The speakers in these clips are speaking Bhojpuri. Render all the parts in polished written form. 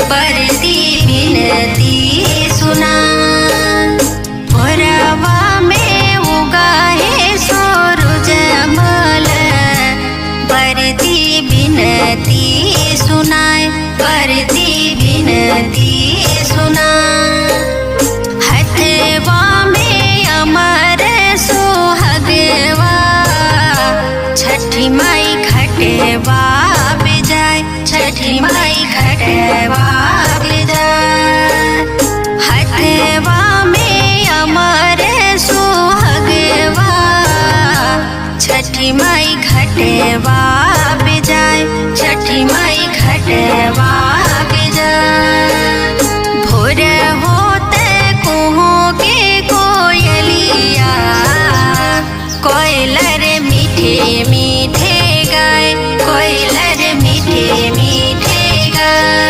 बरती बिनती सुनाय। भोरवा में उगा है सूरज मल, बरती बिनती सुनाय, बरती बिनती सुनाय। हथवा में अमर सुहगवा, छठी माई घटवा बिजाय, छठी माई घटवा बिजाय। हथवा में अमर सुहगवा, छठी माई घटवा बिजाय, छठी माई घटवा बिजाय। भोर होते कुहू के कोयलिया, कोयलर मीठे मीठे गाय, कोयलर मीठे मीठे गाय।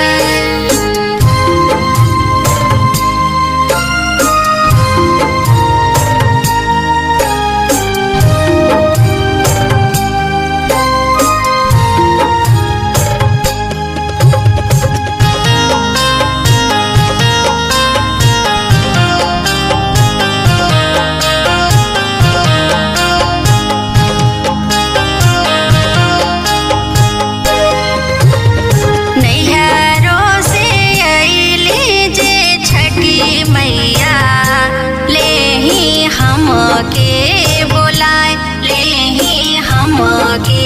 नैहरों से अइली जे छठी मैया, लेही हमके बोलाय, लेही हमके